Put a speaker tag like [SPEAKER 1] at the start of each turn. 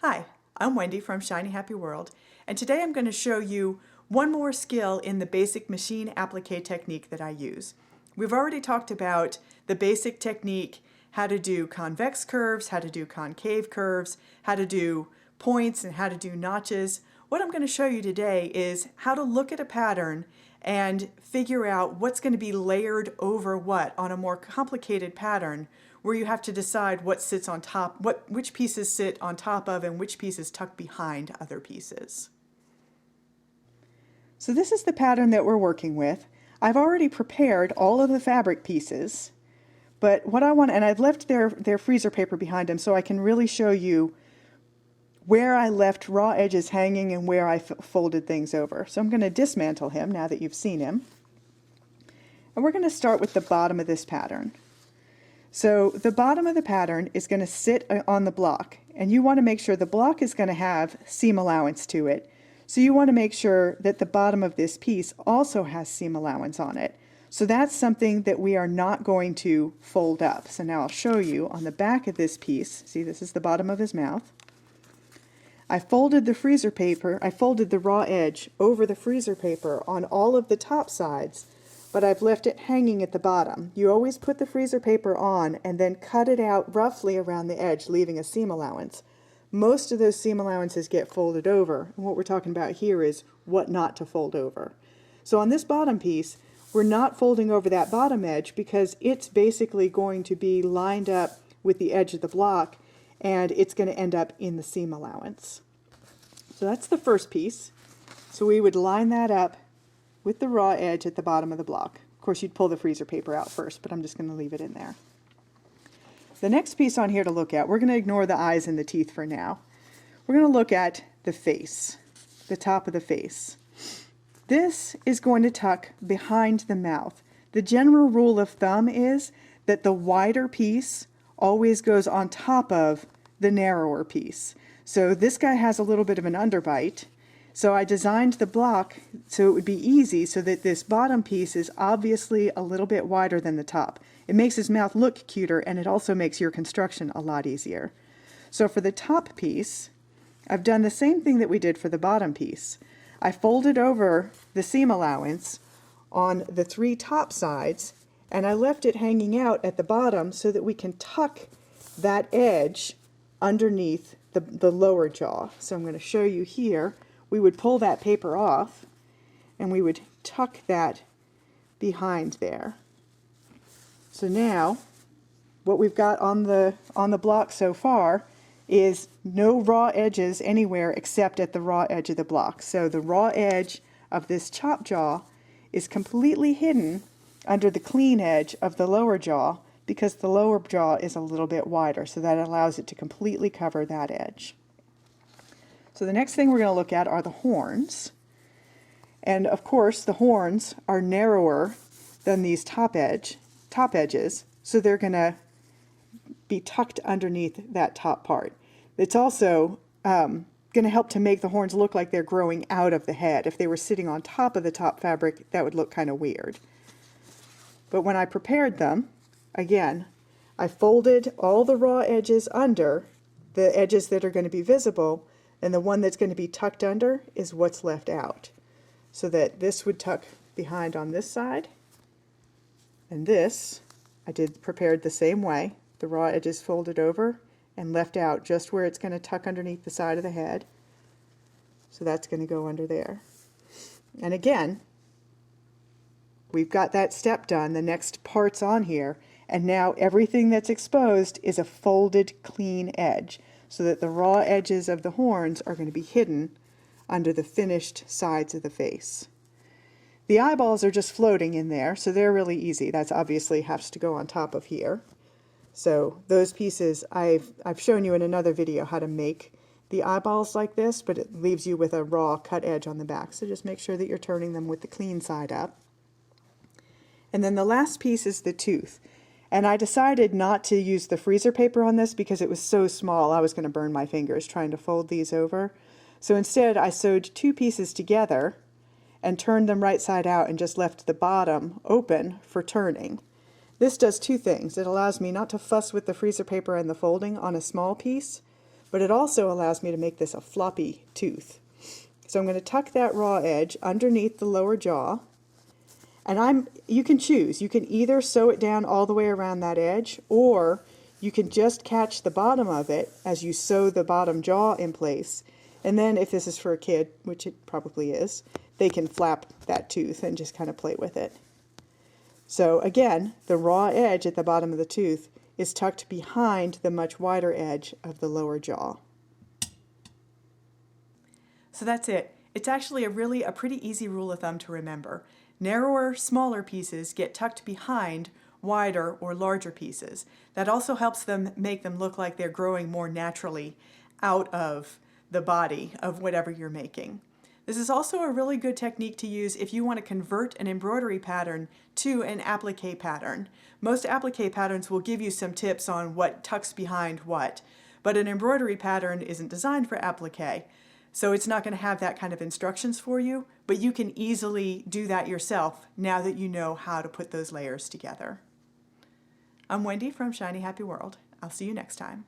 [SPEAKER 1] Hi, I'm Wendy from Shiny Happy World, and today I'm going to show you one more skill in the basic machine applique technique that I use. We've already talked about the basic technique, how to do convex curves, how to do concave curves, how to do points, and how to do notches. What I'm going to show you today is how to look at a pattern and figure out what's going to be layered over what on a more complicated pattern where you have to decide what sits on top, which pieces sit on top of and which pieces tuck behind other pieces. So this is the pattern that we're working with. I've already prepared all of the fabric pieces, but what I want, and I've left their freezer paper behind them so I can really show you where I left raw edges hanging and where I folded things over. So I'm going to dismantle him now that you've seen him. And we're going to start with the bottom of this pattern. So the bottom of the pattern is going to sit on the block, and you want to make sure the block is going to have seam allowance to it. So you want to make sure that the bottom of this piece also has seam allowance on it. So that's something that we are not going to fold up. So now I'll show you on the back of this piece. See, this is the bottom of his mouth. I folded the freezer paper, I folded the raw edge over the freezer paper on all of the top sides, but I've left it hanging at the bottom. You always put the freezer paper on and then cut it out roughly around the edge, leaving a seam allowance. Most of those seam allowances get folded over, and what we're talking about here is what not to fold over. So on this bottom piece, we're not folding over that bottom edge because it's basically going to be lined up with the edge of the block, and it's going to end up in the seam allowance. So that's the first piece. So we would line that up with the raw edge at the bottom of the block. Of course, you'd pull the freezer paper out first, but I'm just going to leave it in there. The next piece on here to look at, we're going to ignore the eyes and the teeth for now. We're going to look at the face, the top of the face. This is going to tuck behind the mouth. The general rule of thumb is that the wider piece always goes on top of the narrower piece. So this guy has a little bit of an underbite. So I designed the block so it would be easy so that this bottom piece is obviously a little bit wider than the top. It makes his mouth look cuter, and it also makes your construction a lot easier. So for the top piece, I've done the same thing that we did for the bottom piece. I folded over the seam allowance on the three top sides, and I left it hanging out at the bottom so that we can tuck that edge underneath the lower jaw. So I'm going to show you here. We would pull that paper off and we would tuck that behind there. So now what we've got on the block so far is no raw edges anywhere except at the raw edge of the block. So the raw edge of this chop jaw is completely hidden under the clean edge of the lower jaw because the lower jaw is a little bit wider, so that allows it to completely cover that edge. So the next thing we're going to look at are the horns. And of course the horns are narrower than these top edges, so they're going to be tucked underneath that top part. It's also going to help to make the horns look like they're growing out of the head. If they were sitting on top of the top fabric, that would look kind of weird. But when I prepared them, again, I folded all the raw edges under the edges that are going to be visible, and the one that's going to be tucked under is what's left out. So that this would tuck behind on this side, and this I prepared the same way. The raw edges folded over and left out just where it's going to tuck underneath the side of the head. So that's going to go under there. And again, we've got that step done. The next part's on here, and now everything that's exposed is a folded clean edge, so that the raw edges of the horns are going to be hidden under the finished sides of the face. The eyeballs are just floating in there, so they're really easy. That's obviously has to go on top of here. So those pieces, I've shown you in another video how to make the eyeballs like this, but it leaves you with a raw cut edge on the back. So just make sure that you're turning them with the clean side up. And then the last piece is the tooth. And I decided not to use the freezer paper on this because it was so small I was going to burn my fingers trying to fold these over. So instead I sewed two pieces together and turned them right side out and just left the bottom open for turning. This does two things. It allows me not to fuss with the freezer paper and the folding on a small piece, but it also allows me to make this a floppy tooth. So I'm going to tuck that raw edge underneath the lower jaw, and you can choose. You can either sew it down all the way around that edge, or you can just catch the bottom of it as you sew the bottom jaw in place. And then if this is for a kid, which it probably is, they can flap that tooth and just kind of play with it. So again, the raw edge at the bottom of the tooth is tucked behind the much wider edge of the lower jaw. So that's it. It's actually a pretty easy rule of thumb to remember. Narrower, smaller pieces get tucked behind wider or larger pieces. That also helps them make them look like they're growing more naturally out of the body of whatever you're making. This is also a really good technique to use if you want to convert an embroidery pattern to an applique pattern. Most applique patterns will give you some tips on what tucks behind what, but an embroidery pattern isn't designed for applique. So it's not going to have that kind of instructions for you, but you can easily do that yourself now that you know how to put those layers together. I'm Wendy from Shiny Happy World. I'll see you next time.